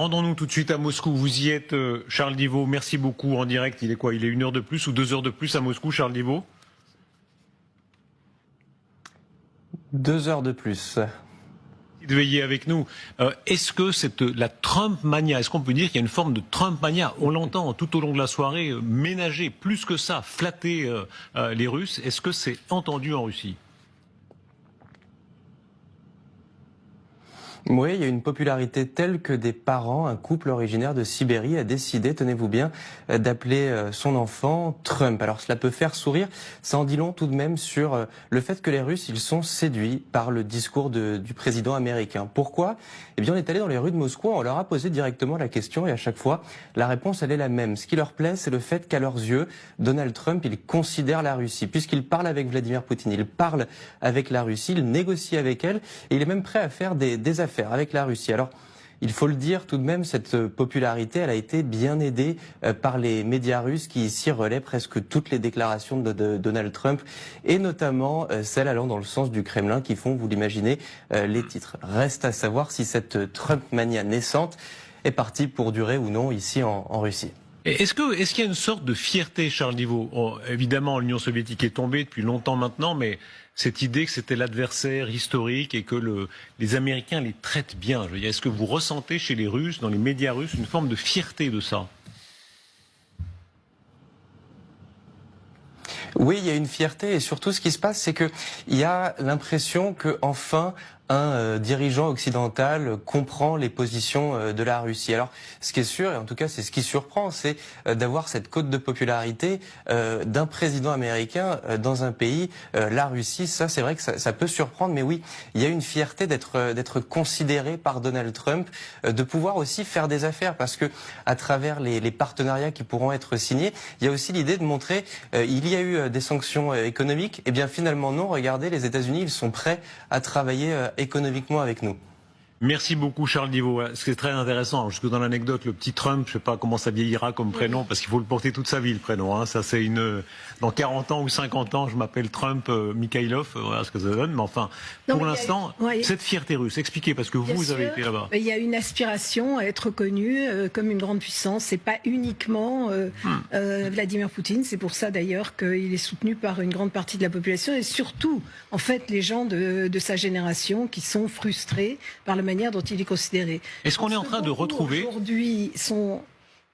Rendons-nous tout de suite à Moscou. Vous y êtes, Charles Diveau. Merci beaucoup en direct. Il est quoi? Il est 1 heure de plus ou 2 heures de plus à Moscou, Charles Diveau? 2 heures de plus. De veiller avec nous. Est-ce que la Trump mania, est-ce qu'on peut dire qu'il y a une forme de Trump mania? On l'entend tout au long de la soirée ménager, plus que ça, flatter les Russes. Est-ce que c'est entendu en Russie? Oui, il y a une popularité telle que des parents, un couple originaire de Sibérie a décidé, tenez-vous bien, d'appeler son enfant Trump. Alors cela peut faire sourire, ça en dit long tout de même sur le fait que les Russes, ils sont séduits par le discours du président américain. Pourquoi? Eh bien, on est allé dans les rues de Moscou, on leur a posé directement la question et à chaque fois, la réponse, elle est la même. Ce qui leur plaît, c'est le fait qu'à leurs yeux, Donald Trump, il considère la Russie. Puisqu'il parle avec Vladimir Poutine, il parle avec la Russie, il négocie avec elle et il est même prêt à faire des affaires avec la Russie. Alors, il faut le dire tout de même, cette popularité, elle a été bien aidée par les médias russes qui ici relaient presque toutes les déclarations de Donald Trump et notamment celles allant dans le sens du Kremlin qui font, vous l'imaginez, les titres. Reste à savoir si cette Trump mania naissante est partie pour durer ou non ici en Russie. Est-ce qu'il y a une sorte de fierté, Charles Diveau? Évidemment, l'Union soviétique est tombée depuis longtemps maintenant, mais cette idée que c'était l'adversaire historique et que les Américains les traitent bien, je veux dire, est-ce que vous ressentez chez les Russes, dans les médias russes, une forme de fierté de ça? Oui, il y a une fierté et surtout ce qui se passe, c'est qu'il y a l'impression que enfin un dirigeant occidental comprend les positions de la Russie. Alors, ce qui est sûr, et en tout cas c'est ce qui surprend, c'est d'avoir cette cote de popularité d'un président américain dans un pays, la Russie. Ça, c'est vrai que ça peut surprendre, mais oui, il y a une fierté d'être considéré par Donald Trump, de pouvoir aussi faire des affaires, parce que à travers les partenariats qui pourront être signés, il y a aussi l'idée de montrer, il y a eu des sanctions économiques, et bien finalement non, regardez, les États-Unis, ils sont prêts à travailler économiquement avec nous. Merci beaucoup Charles Diveau. Ce qui est très intéressant, jusque dans l'anecdote, le petit Trump, je ne sais pas comment ça vieillira comme prénom, parce qu'il faut le porter toute sa vie le prénom. Hein. Ça c'est dans 40 ans ou 50 ans, je m'appelle Trump Mikhailov, voilà ce que ça donne. Mais enfin, pour l'instant, cette fierté russe, expliquez, parce que vous avez été là-bas. Il y a une aspiration à être reconnu comme une grande puissance. C'est pas uniquement Vladimir Poutine. C'est pour ça d'ailleurs qu'il est soutenu par une grande partie de la population et surtout, en fait, les gens de sa génération qui sont frustrés par la manière dont il est considéré. Est-ce qu'on est en train de retrouver... Aujourd'hui, sont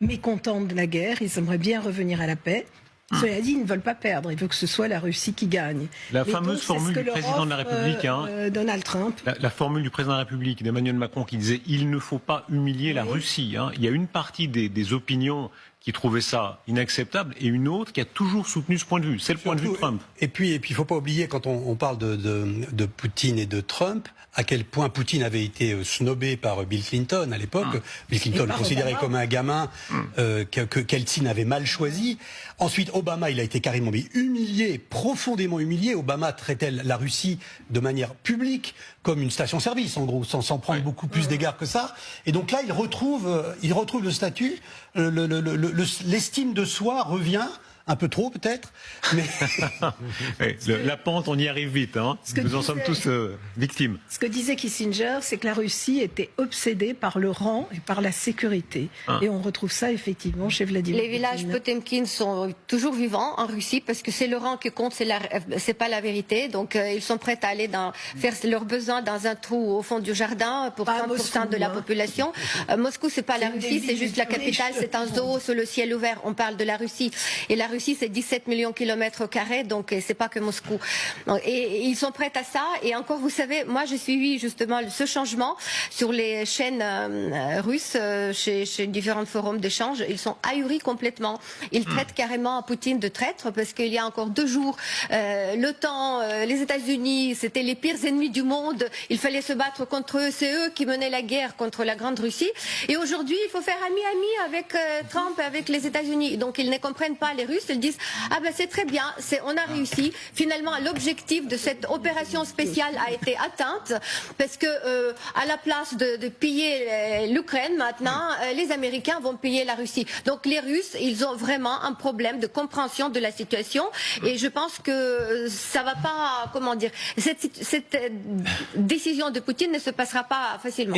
mécontents de la guerre, ils aimeraient bien revenir à la paix. Cela dit, ils ne veulent pas perdre, ils veulent que ce soit la Russie qui gagne. La fameuse formule du président de la République, Donald Trump. La formule du président de la République, d'Emmanuel Macron, qui disait « il ne faut pas humilier la Russie ». Il y a une partie des opinions qui trouvait ça inacceptable et une autre qui a toujours soutenu ce point de vue. C'est le point de vue de Trump. Et puis il ne faut pas oublier, quand on parle de Poutine et de Trump, à quel point Poutine avait été snobé par Bill Clinton à l'époque. Bill Clinton considéré comme un gamin qu'Eltsine avait mal choisi. Ensuite, Obama, il a été carrément humilié, profondément humilié. Obama traitait la Russie de manière publique comme une station-service, en gros, sans prendre beaucoup plus d'égard que ça. Et donc là, il retrouve le statut, l'estime de soi revient. Un peu trop peut-être, mais... La pente, on y arrive vite, hein. Nous en sommes tous victimes. Ce que disait Kissinger, c'est que la Russie était obsédée par le rang et par la sécurité. Et on retrouve ça effectivement chez Vladimir Poutine. Les villages Potemkin sont toujours vivants en Russie parce que c'est le rang qui compte, c'est pas la vérité. Donc ils sont prêts à aller faire leurs besoins dans un trou au fond du jardin pour 30% de la population. Moscou, c'est pas la Russie, c'est juste la capitale, c'est un zoo sous le ciel ouvert. On parle de la Russie. Et la Russie, c'est 17 millions de kilomètres carrés, donc c'est pas que Moscou. Et ils sont prêts à ça. Et encore, vous savez, moi j'ai suivi justement ce changement sur les chaînes russes, chez différents forums d'échange. Ils sont ahuris complètement. Ils traitent carrément Poutine de traître parce qu'il y a encore 2 jours, l'OTAN, les États-Unis, c'était les pires ennemis du monde. Il fallait se battre contre eux. C'est eux qui menaient la guerre contre la Grande Russie. Et aujourd'hui, il faut faire ami-ami avec Trump, avec les États-Unis. Donc ils ne comprennent pas les Russes. Ils disent ah ben c'est très bien, on a réussi. Finalement, l'objectif de cette opération spéciale a été atteinte parce que à la place de piller l'Ukraine, maintenant les Américains vont piller la Russie. Donc les Russes, ils ont vraiment un problème de compréhension de la situation et je pense que ça va pas, comment dire, cette décision de Poutine ne se passera pas facilement.